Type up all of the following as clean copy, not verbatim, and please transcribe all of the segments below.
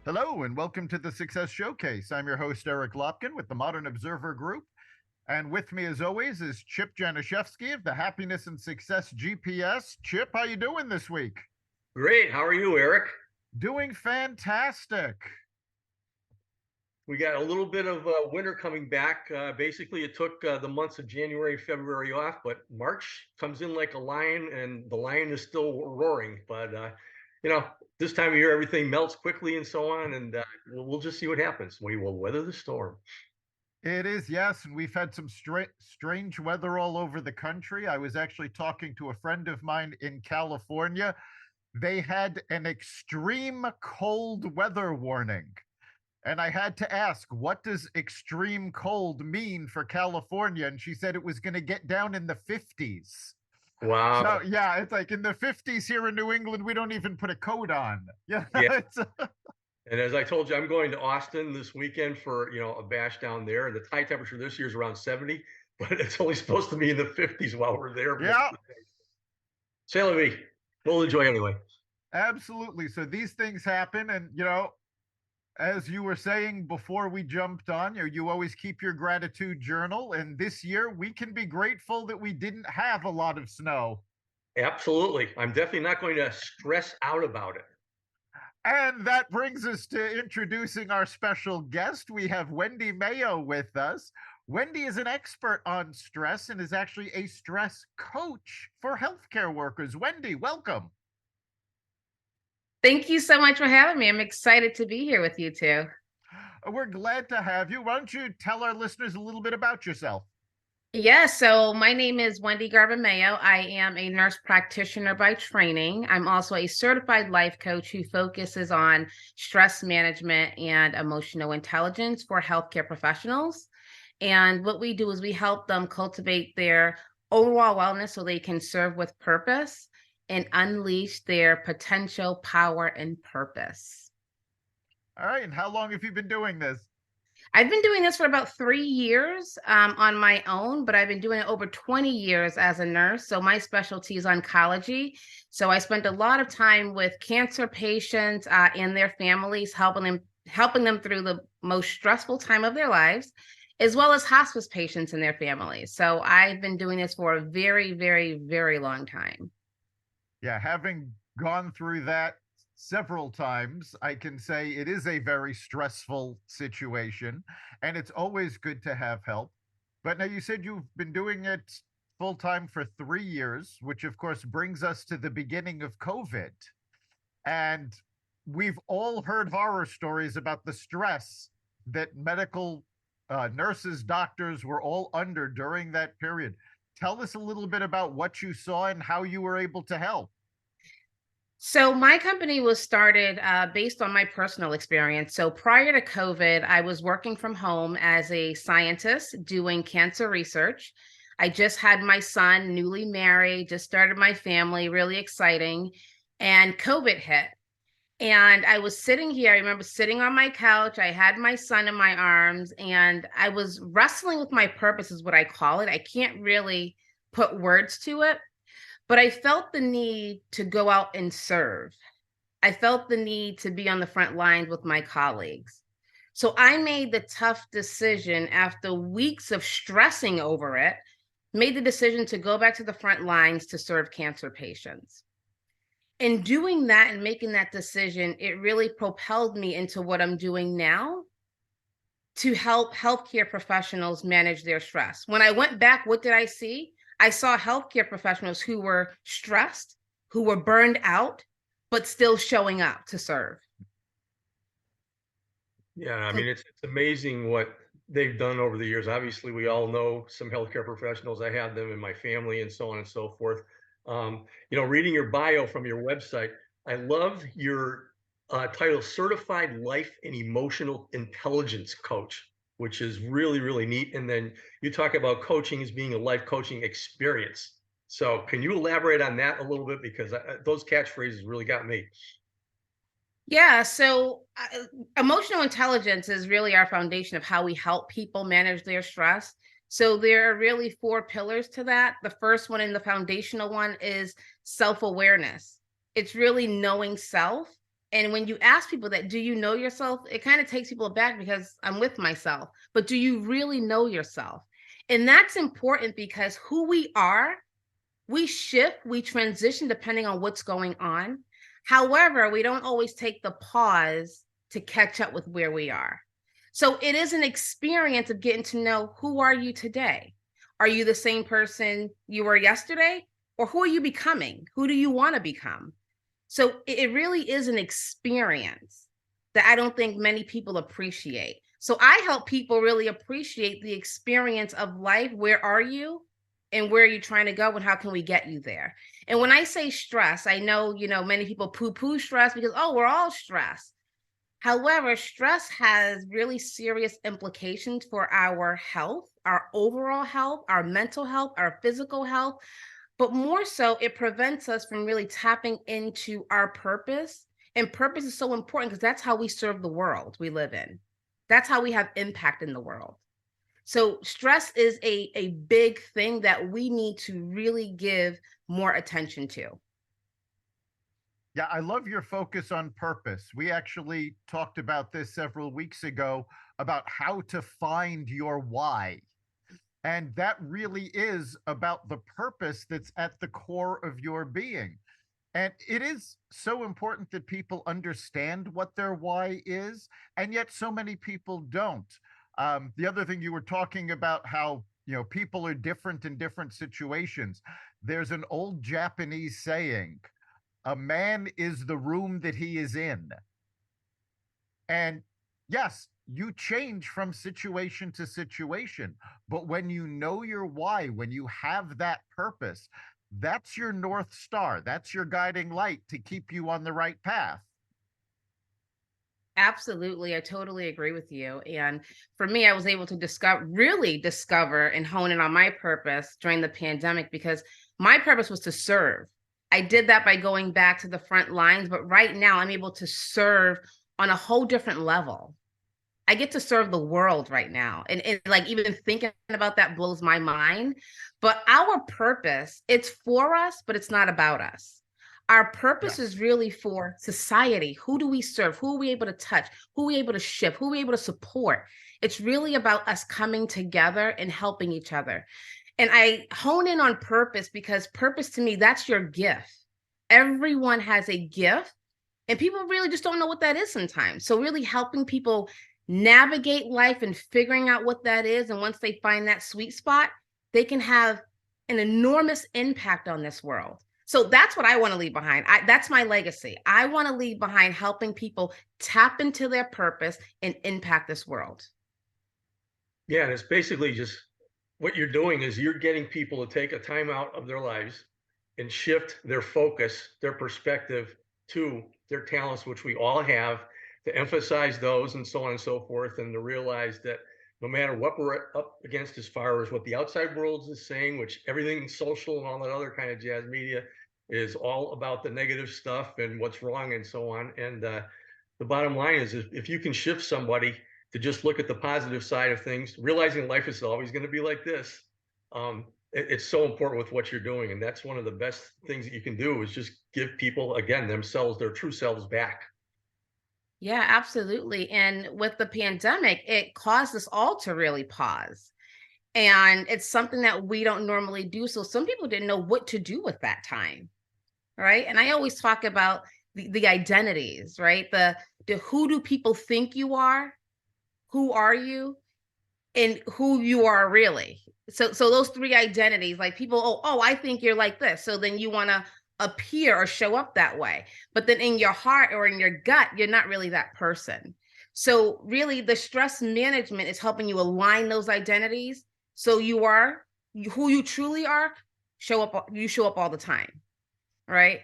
Hello, and welcome to the Success Showcase. I'm your host, Eric Lopkin with the Modern Observer Group. And with me, as always, is Chip Janizewski of the Happiness and Success GPS. Chip, how you doing this week? Great. How are you, Eric? Doing fantastic. We got a little bit of winter coming back. Basically, it took the months of January and February off, but March comes in like a lion, and the lion is still roaring. But you know, this time of year, everything melts quickly and so on, and we'll just see what happens. We will weather the storm. It is, yes, and we've had some strange weather all over the country. I was actually talking to a friend of mine in California. They had an extreme cold weather warning. And I had to ask, what does extreme cold mean for California? And she said it was going to get down in the 50s. So, Wow. yeah, it's like in the 50s here in New England, we don't even put a coat on. Yeah, Yeah. it's, And as I told you, I'm going to Austin this weekend for a bash down there. The high temperature this year is around 70, but it's only supposed to be in the 50s while we're there most yeah, of the day. Say la vie. We'll enjoy anyway. absolutely. So these things happen. And, as you were saying before we jumped on, you always keep your gratitude journal. And this year, we can be grateful that we didn't have a lot of snow. Absolutely. I'm definitely not going to stress out about it. And that brings us to introducing our special guest. We have Wendy Mayo with us. Wendy is an expert on stress and is actually a stress coach for healthcare workers. Wendy, welcome. Thank you so much for having me. I'm excited to be here with you two. We're glad to have you. Why don't you tell our listeners a little bit about yourself? So my name is Wendy Garvin Mayo. I am a nurse practitioner by training. I'm also a certified life coach who focuses on stress management and emotional intelligence for healthcare professionals. And what we do is we help them cultivate their overall wellness so they can serve with purpose and unleash their potential, power, and purpose. All right. And how long have you been doing this? I've been doing this for about 3 years on my own, but I've been doing it over 20 years as a nurse. So my specialty is oncology. So I spent a lot of time with cancer patients and their families, helping them through the most stressful time of their lives, as well as hospice patients and their families. So I've been doing this for a very, very, very long time. Yeah, having gone through that several times, I can say it is a very stressful situation, and it's always good to have help. But now you said you've been doing it full time for 3 years, which of course brings us to the beginning of COVID. And we've all heard horror stories about the stress that medical nurses, doctors were all under during that period. Tell us a little bit about what you saw and how you were able to help. So my company was started based on my personal experience. So prior to COVID, I was working from home as a scientist doing cancer research. I just had my son, newly married, just started my family, really exciting. And COVID hit. And I was sitting here. I remember sitting on my couch. I had my son in my arms, and I was wrestling with my purpose, is what I call it. I can't really put words to it, but I felt the need to go out and serve. I felt the need to be on the front lines with my colleagues. So I made the tough decision after weeks of stressing over it, made the decision to go back to the front lines to serve cancer patients. In doing that and making that decision, it really propelled me into what I'm doing now to help healthcare professionals manage their stress. When I went back, what did I see? I saw healthcare professionals who were stressed, who were burned out, but still showing up to serve. Yeah, I mean, it's amazing what they've done over the years. Obviously, we all know some healthcare professionals. I have them in my family and so on and so forth. Reading your bio from your website, I love your title, Certified Life and Emotional Intelligence Coach, which is really, really neat. And then you talk about coaching as being a life coaching experience. So can you elaborate on that a little bit? Because those catchphrases really got me. Yeah, so emotional intelligence is really our foundation of how we help people manage their stress. So there are really four pillars to that. The first one and the foundational one is self-awareness. It's really knowing self And when you ask people that, do you know yourself? It kind of takes people aback because I'm with myself. But do you really know yourself? And that's important because who we are, we shift, we transition depending on what's going on. However, we don't always take the pause to catch up with where we are. So it is an experience of getting to know, who are you today? Are you the same person you were yesterday? Or who are you becoming? Who do you want to become? So it really is an experience that I don't think many people appreciate. So I help people really appreciate the experience of life. Where are you? And where are you trying to go? And how can we get you there? And when I say stress, I know, many people poo-poo stress because, oh, we're all stressed. However, stress has really serious implications for our health, our overall health, our mental health, our physical health. But more so, it prevents us from really tapping into our purpose. And purpose is so important because that's how we serve the world we live in. That's how we have impact in the world. So stress is a big thing that we need to really give more attention to. Yeah, I love your focus on purpose. We actually talked about this several weeks ago about how to find your why. And that really is about the purpose that's at the core of your being. And it is so important that people understand what their why is, and yet so many people don't. The other thing, you were talking about how people are different in different situations. There's an old Japanese saying, "A man is the room that he is in." And yes, you change from situation to situation. But when you know your why, when you have that purpose, that's your North Star. That's your guiding light to keep you on the right path. Absolutely. I totally agree with you. And for me, I was able to really discover and hone in on my purpose during the pandemic because my purpose was to serve. I did that by going back to the front lines, but right now I'm able to serve on a whole different level. I get to serve the world right now. And like even thinking about that blows my mind. But our purpose, it's for us, but it's not about us. Our purpose Yes. is really for society. Who do we serve? Who are we able to touch? Who are we able to shift? Who are we able to support? It's really about us coming together and helping each other. And I hone in on purpose because purpose to me, that's your gift. Everyone has a gift, and people really just don't know what that is sometimes. So, really helping people navigate life and figuring out what that is. And once they find that sweet spot, they can have an enormous impact on this world. So that's what I want to leave behind. That's my legacy. I want to leave behind helping people tap into their purpose and impact this world. Yeah, and it's basically just what you're doing is you're getting people to take a time out of their lives and shift their focus, their perspective to their talents, which we all have, to emphasize those and so on and so forth, and to realize that no matter what we're up against as far as what the outside world is saying, which everything social and all that other kind of jazz media is all about the negative stuff and what's wrong and so on. And the bottom line is if you can shift somebody to just look at the positive side of things, realizing life is always going to be like this. It's so important with what you're doing. And that's one of the best things that you can do is just give people, again, themselves, their true selves back. Yeah, absolutely. And with the pandemic, it caused us all to really pause. And it's something that we don't normally do. So some people didn't know what to do with that time. Right. And I always talk about the identities, right? The who do people think you are? Who are you? And who you are really. So those three identities, like people, oh, I think you're like this. So then you want to appear or show up that way. But then in your heart or in your gut, you're not really that person. So really the stress management is helping you align those identities. So you are who you truly are, you show up all the time, right?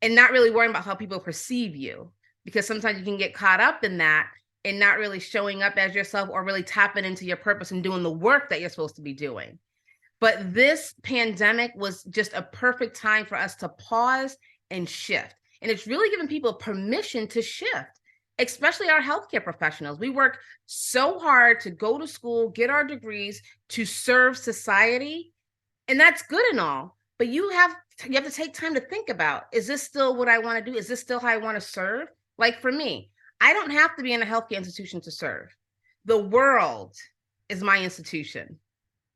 And not really worrying about how people perceive you, because sometimes you can get caught up in that and not really showing up as yourself or really tapping into your purpose and doing the work that you're supposed to be doing. But this pandemic was just a perfect time for us to pause and shift. And it's really giving people permission to shift, especially our healthcare professionals. We work so hard to go to school, get our degrees to serve society. And that's good and all, but you have to take time to think about, is this still what I want to do? Is this still how I want to serve? Like for me, I don't have to be in a healthcare institution to serve. The world is my institution.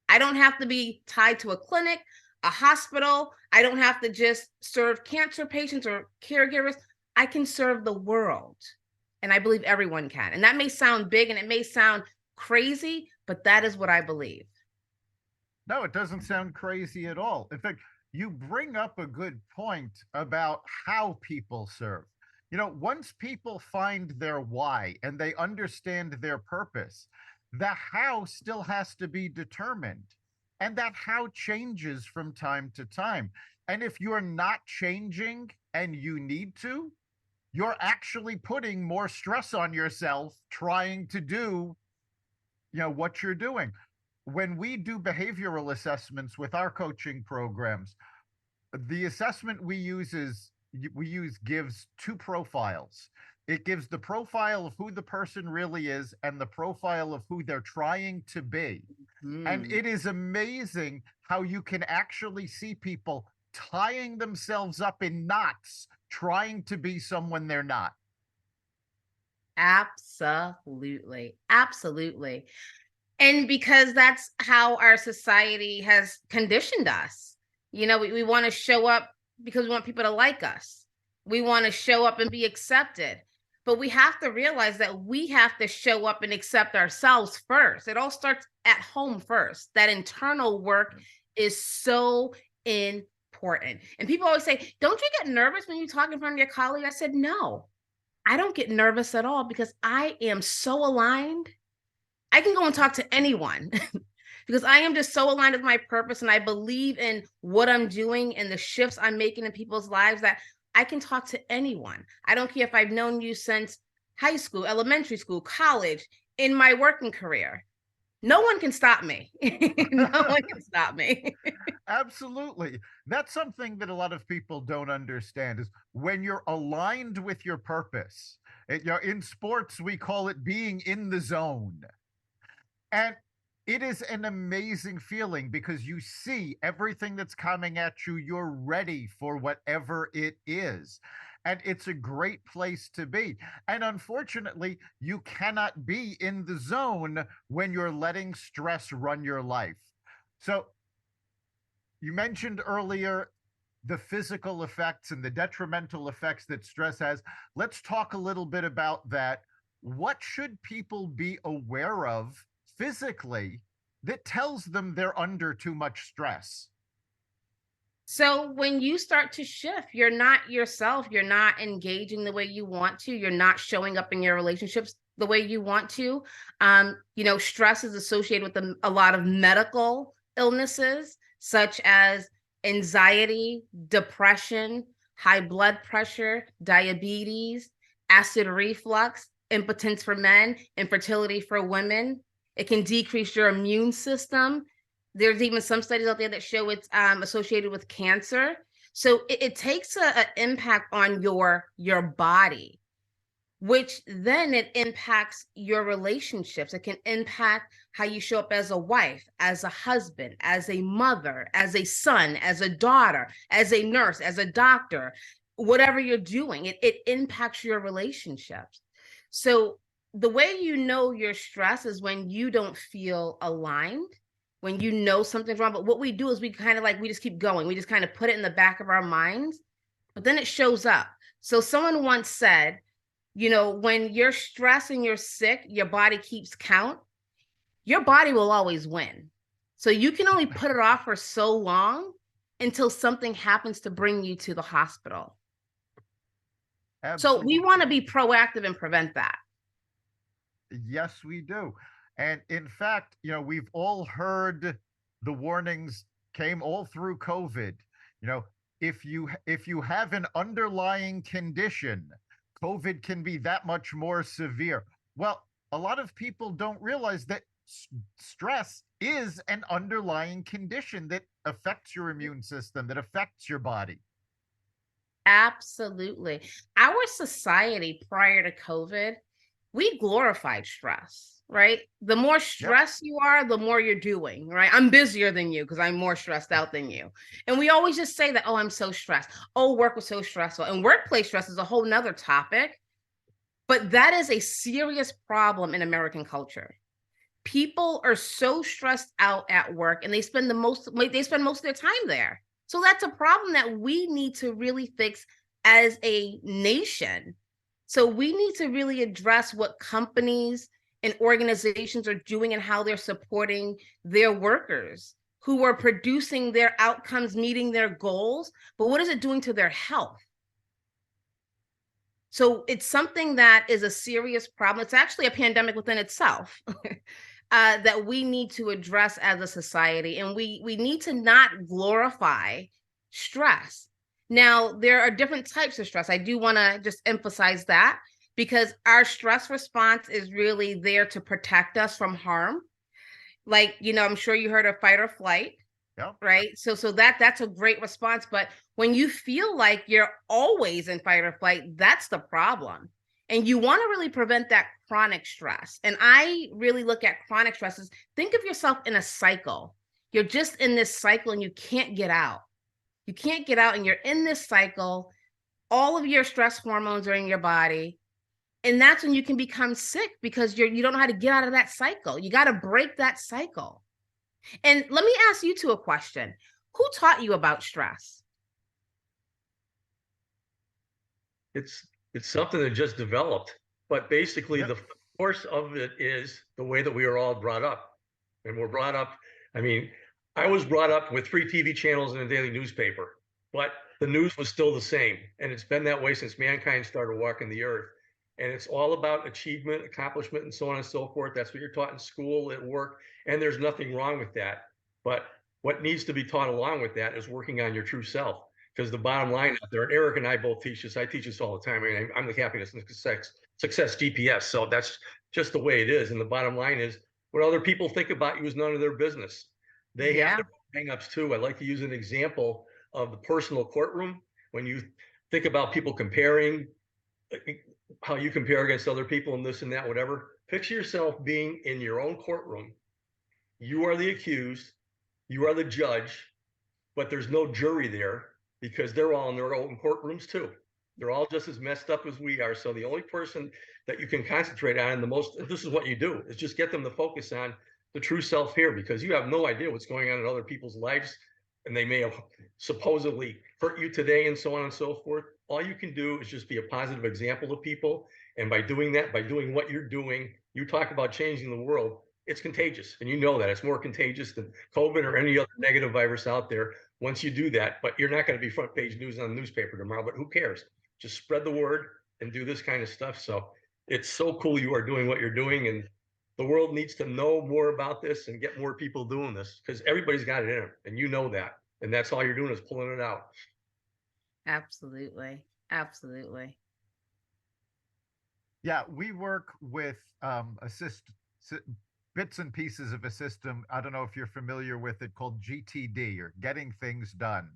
I don't have to be tied to a clinic, a hospital. I don't have to just serve cancer patients or caregivers. I can serve the world. And I believe everyone can. And that may sound big and it may sound crazy, but that is what I believe. No, it doesn't sound crazy at all. In fact, you bring up a good point about how people serve. Once people find their why and they understand their purpose, the how still has to be determined. And that how changes from time to time. And if you're not changing and you need to, you're actually putting more stress on yourself trying to do, what you're doing. When we do behavioral assessments with our coaching programs, the assessment we use gives two profiles. It gives the profile of who the person really is and the profile of who they're trying to be. And it is amazing how you can actually see people tying themselves up in knots trying to be someone they're not. Absolutely. Absolutely. And because that's how our society has conditioned us. We want to show up because we want people to like us. We want to show up and be accepted. But we have to realize that we have to show up and accept ourselves first. It all starts at home first. That internal work is so important. And people always say, don't you get nervous when you talk in front of your colleague? I said, no, I don't get nervous at all because I am so aligned. I can go and talk to anyone because I am just so aligned with my purpose and I believe in what I'm doing and the shifts I'm making in people's lives that I can talk to anyone. I don't care if I've known you since high school, elementary school, college, in my working career. No one can stop me. No one can stop me. Absolutely. That's something that a lot of people don't understand is when you're aligned with your purpose. In sports, we call it being in the zone. And it is an amazing feeling because you see everything that's coming at you. You're ready for whatever it is. And it's a great place to be. And unfortunately, you cannot be in the zone when you're letting stress run your life. So you mentioned earlier the physical effects and the detrimental effects that stress has. Let's talk a little bit about that. What should people be aware of physically that tells them they're under too much stress? So when you start to shift, you're not yourself, you're not engaging the way you want to, you're not showing up in your relationships the way you want to. Stress is associated with a lot of medical illnesses, such as anxiety, depression, high blood pressure, diabetes, acid reflux, impotence for men, infertility for women. It can decrease your immune system. There's even some studies out there that show it's associated with cancer. So it takes an impact on your body, which then it impacts your relationships. It can impact how you show up as a wife, as a husband, as a mother, as a son, as a daughter, as a nurse, as a doctor, whatever you're doing. It impacts your relationships. So the way you know you're stressed is when you don't feel aligned, when you know something's wrong. But what we do is we just keep going. We just kind of put it in the back of our minds, but then it shows up. So someone once said, when you're stressed and you're sick, your body keeps count. Your body will always win. So you can only put it off for so long until something happens to bring you to the hospital. Absolutely. So we want to be proactive and prevent that. Yes, we do. And in fact, we've all heard the warnings came all through COVID. If you have an underlying condition, COVID can be that much more severe. Well, a lot of people don't realize that stress is an underlying condition that affects your immune system, that affects your body. Absolutely. Our society prior to COVID, we glorified stress, right? The more stressed you are, the more you're doing, right? I'm busier than you because I'm more stressed out than you. And we always just say that, oh, I'm so stressed. Oh, work was so stressful. And workplace stress is a whole nother topic. But that is a serious problem in American culture. People are so stressed out at work and they spend most of their time there. So that's a problem that we need to really fix as a nation. So we need to really address what companies and organizations are doing and how they're supporting their workers who are producing their outcomes, meeting their goals. But what is it doing to their health? So it's something that is a serious problem. It's actually a pandemic within itself. That we need to address as a society, and we need to not glorify stress. Now, there are different types of stress. I do want to just emphasize that, because our stress response is really there to protect us from harm. Like, I'm sure you heard of fight or flight. Yeah. Right. So that's a great response. But when you feel like you're always in fight or flight, that's the problem. And you want to really prevent that chronic stress. And I really look at chronic stress as, think of yourself in a cycle. You're just in this cycle and you can't get out. You can't get out and you're in this cycle. All of your stress hormones are in your body. And that's when you can become sick, because you don't know how to get out of that cycle. You got to break that cycle. And let me ask you two a question. Who taught you about stress? It's something that just developed, but basically Yep. the force of it is the way that we are all brought up. And we're brought up, I mean, I was brought up with 3 TV channels and a daily newspaper, but the news was still the same. And it's been that way since mankind started walking the earth. And it's all about achievement, accomplishment, and so on and so forth. That's what you're taught in school, at work, and there's nothing wrong with that. But what needs to be taught along with that is working on your true self. Because the bottom line out there, and Eric and I both teach this. I teach this all the time. I mean, I'm the happiness and success GPS. So that's just the way it is. And the bottom line is, what other people think about you is none of their business. They have their hangups too. I like to use an example of the personal courtroom. When you think about people comparing, how you compare against other people and this and that, whatever, picture yourself being in your own courtroom. You are the accused, you are the judge, but there's no jury there, because they're all in their own courtrooms too. They're all just as messed up as we are. So the only person that you can concentrate on this is what you do, is just get them to focus on the true self here, because you have no idea what's going on in other people's lives. And they may have supposedly hurt you today and so on and so forth. All you can do is just be a positive example to people. And by doing that, by doing what you're doing, you talk about changing the world. It's contagious. And you know that it's more contagious than COVID or any other negative virus out there once you do that. But you're not going to be front page news on the newspaper tomorrow, but who cares? Just spread the word and do this kind of stuff. So it's so cool you are doing what you're doing, and the world needs to know more about this and get more people doing this, because everybody's got it in them, and you know that. And that's all you're doing is pulling it out. Absolutely. Absolutely. Yeah, we work with bits and pieces of a system. I don't know if you're familiar with it, called GTD, or Getting Things Done.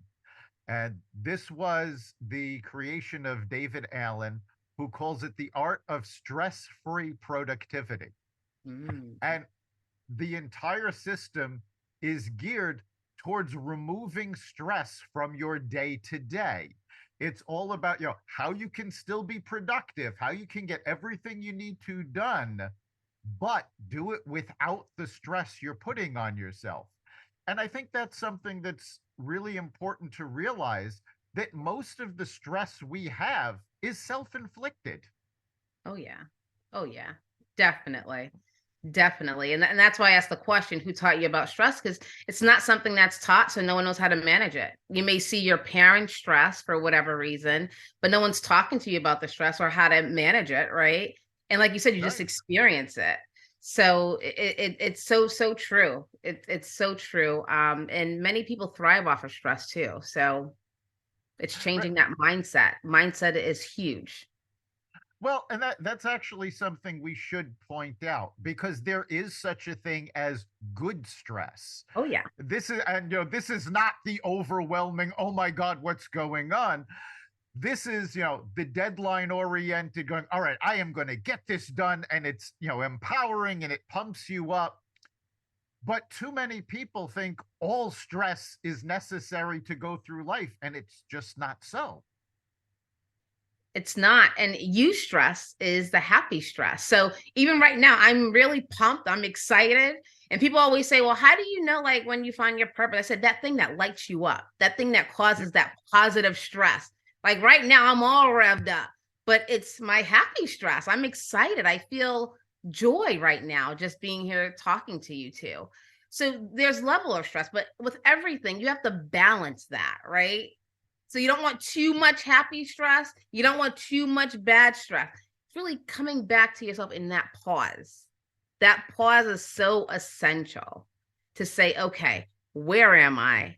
And this was the creation of David Allen, who calls it the art of stress-free productivity. And the entire system is geared towards removing stress from your day to day. It's all about, how you can still be productive, how you can get everything you need to done, but do it without the stress you're putting on yourself. And I think that's something that's really important to realize, that most of the stress we have is self-inflicted. Oh, yeah. Oh, yeah. Definitely. Definitely. And that's why I asked the question, who taught you about stress? Because it's not something that's taught, so no one knows how to manage it. You may see your parents stress for whatever reason, but no one's talking to you about the stress or how to manage it, right? And like you said, you just experience it. So it's so true. It's so true. And many people thrive off of stress too. So it's changing that mindset. Mindset is huge. Well, and that's actually something we should point out, because there is such a thing as good stress. Oh, yeah. This is not the overwhelming, oh my God, what's going on? This is, the deadline oriented, going, all right, I am going to get this done. And it's, empowering, and it pumps you up. But too many people think all stress is necessary to go through life, and it's just not so. It's not. And eustress is the happy stress. So even right now, I'm really pumped. I'm excited. And people always say, well, how do you know, like, when you find your purpose? I said, that thing that lights you up, that thing that causes that positive stress. Like right now, I'm all revved up, but it's my happy stress. I'm excited. I feel joy right now just being here talking to you two. So there's level of stress, but with everything, you have to balance that, right? So you don't want too much happy stress. You don't want too much bad stress. It's really coming back to yourself in that pause. That pause is so essential to say, okay, where am I?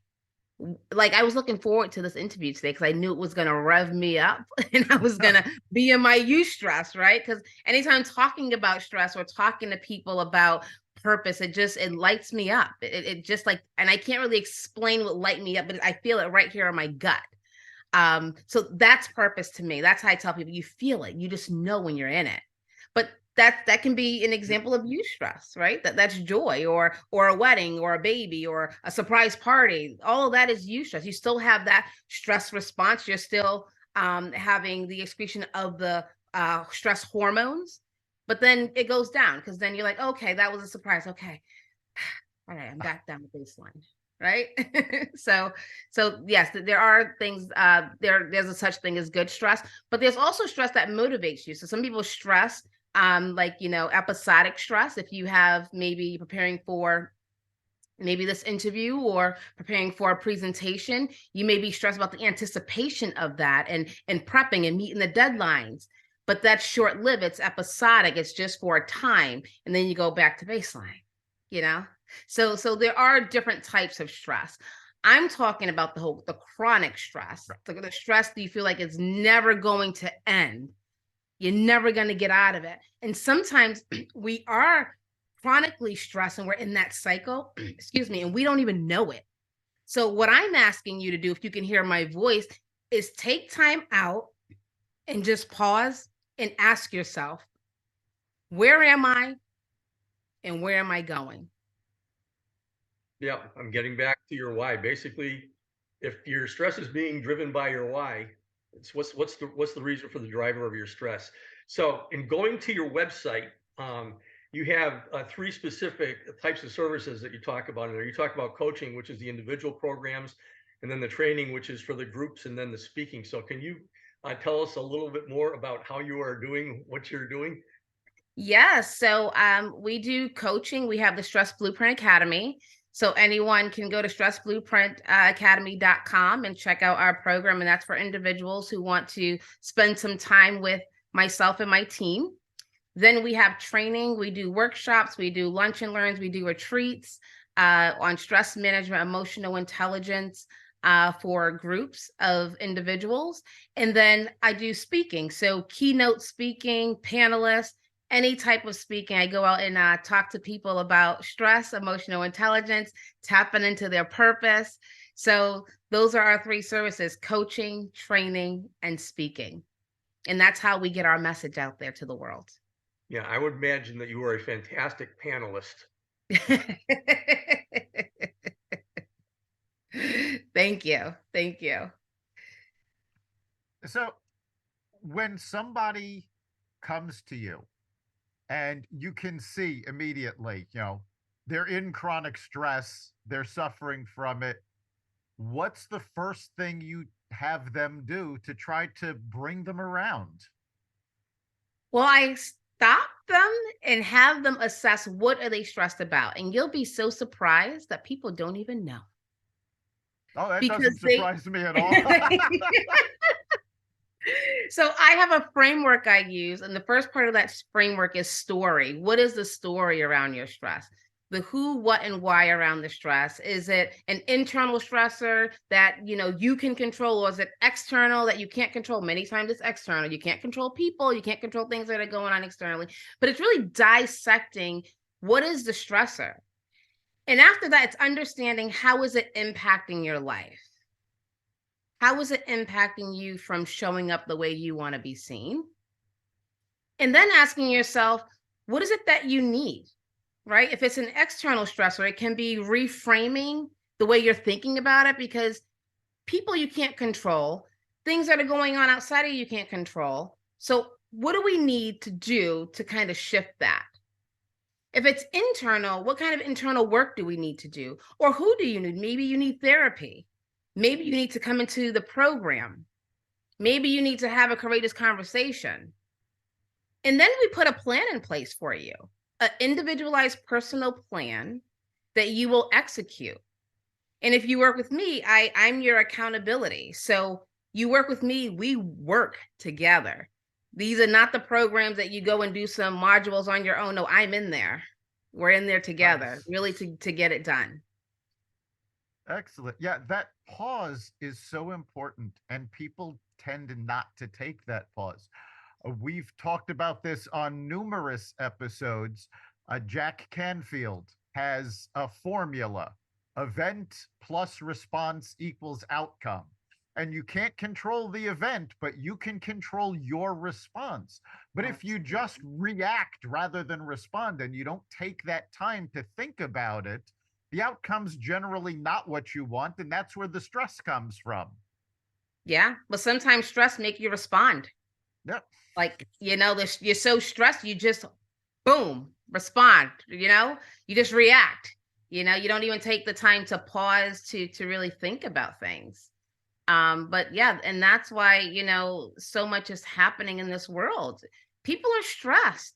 Like, I was looking forward to this interview today because I knew it was going to rev me up and I was going to be in my eustress, right? Because anytime talking about stress or talking to people about purpose, it lights me up. It just like, and I can't really explain what light me up, but I feel it right here in my gut. So that's purpose to me. That's how I tell people, you feel it. You just know when you're in it. But that can be an example of eustress, right? That's joy, or a wedding, or a baby, or a surprise party. All of that is eustress. You still have that stress response. You're still having the excretion of the stress hormones, but then it goes down because then you're like, okay, that was a surprise. Okay, all right, I'm back down to baseline. Right. so yes, there are things, there's a such thing as good stress, but there's also stress that motivates you. So some people stress, like, episodic stress. If you have maybe preparing for maybe this interview or preparing for a presentation, you may be stressed about the anticipation of that and prepping and meeting the deadlines. But that's short-lived. It's episodic. It's just for a time, and then you go back to baseline. So there are different types of stress. I'm talking about the chronic stress, the stress that you feel like it's never going to end. You're never going to get out of it. And sometimes we are chronically stressed and we're in that cycle, excuse me, and we don't even know it. So what I'm asking you to do, if you can hear my voice, is take time out and just pause and ask yourself, where am I and where am I going? Yeah, I'm getting back to your why. Basically, if your stress is being driven by your why, it's what's the reason for the driver of your stress. So in going to your website, you have 3 specific types of services that you talk about in there. You talk about coaching, which is the individual programs, and then the training, which is for the groups, and then the speaking. So can you tell us a little bit more about how you are doing what you're doing? Yes. So we do coaching. We have the Stress Blueprint Academy. So anyone can go to stressblueprintacademy.com and check out our program. And that's for individuals who want to spend some time with myself and my team. Then we have training. We do workshops. We do lunch and learns. We do retreats on stress management, emotional intelligence for groups of individuals. And then I do speaking. So keynote speaking, panelists, any type of speaking. I go out and talk to people about stress, emotional intelligence, tapping into their purpose. So those are our 3 services: coaching, training, and speaking. And that's how we get our message out there to the world. Yeah, I would imagine that you are a fantastic panelist. Thank you. Thank you. So when somebody comes to you and you can see immediately, they're in chronic stress, they're suffering from it, what's the first thing you have them do to try to bring them around? Well, I stop them and have them assess, what are they stressed about? And you'll be so surprised that people don't even know. Oh, that doesn't surprise me at all. So I have a framework I use, and the first part of that framework is story. What is the story around your stress? The who, what, and why around the stress. Is it an internal stressor that you can control, or is it external that you can't control? Many times it's external. You can't control people, you can't control things that are going on externally, but it's really dissecting what is the stressor. And after that, it's understanding, how is it impacting your life? How is it impacting you from showing up the way you want to be seen? And then asking yourself, what is it that you need? Right? If it's an external stressor, it can be reframing the way you're thinking about it, because people you can't control. things that are going on outside of you can't control. So what do we need to do to kind of shift that? If it's internal, what kind of internal work do we need to do? Or who do you need? Maybe you need therapy. Maybe you need to come into the program. Maybe you need to have a courageous conversation. And then we put a plan in place for you, an individualized personal plan that you will execute. And if you work with me, I'm your accountability. So you work with me, we work together. These are not the programs that you go and do some modules on your own. No, I'm in there. We're in there together, Nice. really to get it done. Excellent. Yeah, that pause is so important, and people tend not to take that pause. We've talked about this on numerous episodes. Jack Canfield has a formula: event plus response equals outcome. And you can't control the event, but you can control your response. But if you just react rather than respond and you don't take that time to think about it, the outcome's generally not what you want. And that's where the stress comes from. Yeah. But sometimes stress make you respond. Yep. Like, you're so stressed, you just boom, respond, you just react. You don't even take the time to pause to really think about things. But yeah, and that's why, so much is happening in this world. People are stressed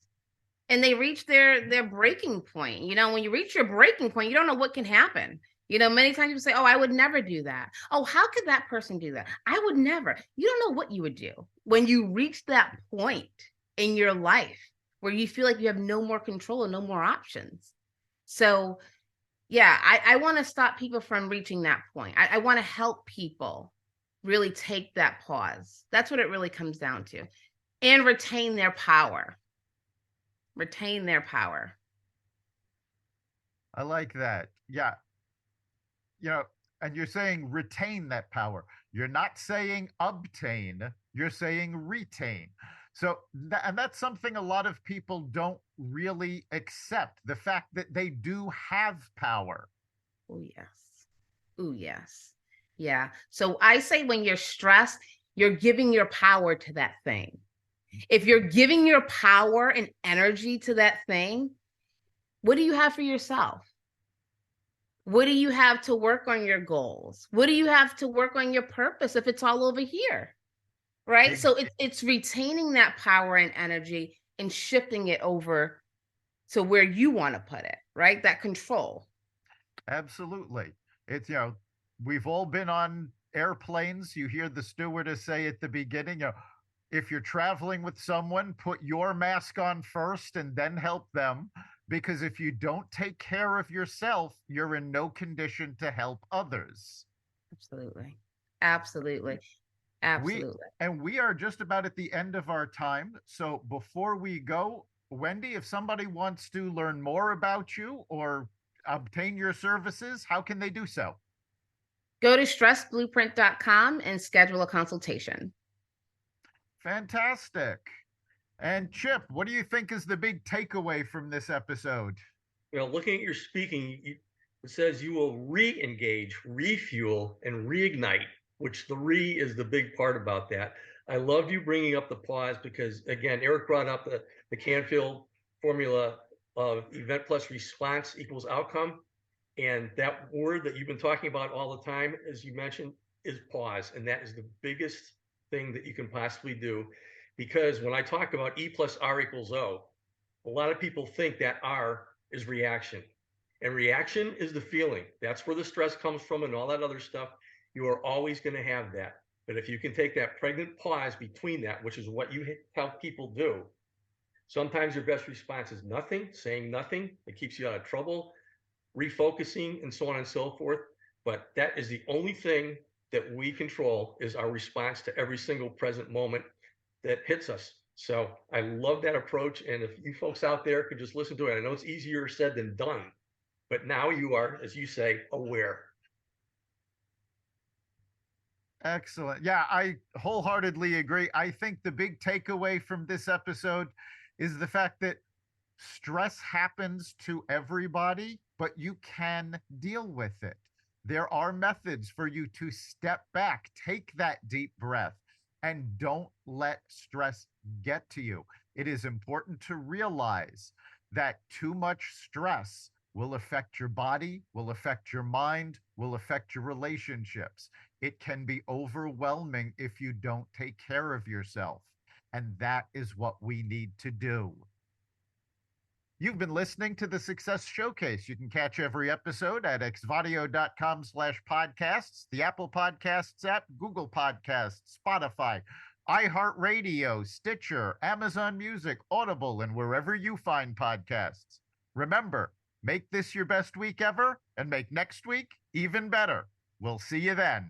and they reach their breaking point. When you reach your breaking point, you don't know what can happen. Many times people say, oh, I would never do that. Oh, how could that person do that? I would never. You don't know what you would do when you reach that point in your life where you feel like you have no more control and no more options. So yeah, I want to stop people from reaching that point. I want to help people really take that pause. That's what it really comes down to. And retain their power. Retain their power. I like that. Yeah. And you're saying retain that power. You're not saying obtain, you're saying retain. So, and that's something a lot of people don't really accept, the fact that they do have power. Oh, yes. Oh, yes. Yeah. So I say when you're stressed, you're giving your power to that thing. If you're giving your power and energy to that thing, what do you have for yourself? What do you have to work on your goals? What do you have to work on your purpose if it's all over here? Right? So it's retaining that power and energy and shifting it over to where you want to put it, right? That control. Absolutely. It's, we've all been on airplanes. You hear the stewardess say at the beginning, if you're traveling with someone, put your mask on first and then help them. Because if you don't take care of yourself, you're in no condition to help others. Absolutely. Absolutely. Absolutely. We are just about at the end of our time. So before we go, Wendy, if somebody wants to learn more about you or obtain your services, how can they do so? Go to stressblueprint.com and schedule a consultation. Fantastic. And Chip, what do you think is the big takeaway from this episode? Looking at your speaking, it says you will re-engage, refuel, and reignite, which the re is the big part about that. I loved you bringing up the pause because, again, Eric brought up the Canfield formula of event plus response equals outcome. And that word that you've been talking about all the time, as you mentioned, is pause. And that is the biggest thing that you can possibly do. Because when I talk about E plus R equals O, a lot of people think that R is reaction. And reaction is the feeling. That's where the stress comes from and all that other stuff. You are always going to have that. But if you can take that pregnant pause between that, which is what you help people do, sometimes your best response is nothing, saying nothing. It keeps you out of trouble, refocusing, and so on and so forth. But that is the only thing that we control, is our response to every single present moment that hits us. So I love that approach. And if you folks out there could just listen to it, I know it's easier said than done, but now you are, as you say, aware. Excellent. Yeah, I wholeheartedly agree. I think the big takeaway from this episode is the fact that stress happens to everybody, but you can deal with it. There are methods for you to step back, take that deep breath, and don't let stress get to you. It is important to realize that too much stress will affect your body, will affect your mind, will affect your relationships. It can be overwhelming if you don't take care of yourself. And that is what we need to do. You've been listening to the Success Showcase. You can catch every episode at xvadio.com/podcasts, the Apple Podcasts app, Google Podcasts, Spotify, iHeartRadio, Stitcher, Amazon Music, Audible, and wherever you find podcasts. Remember, make this your best week ever and make next week even better. We'll see you then.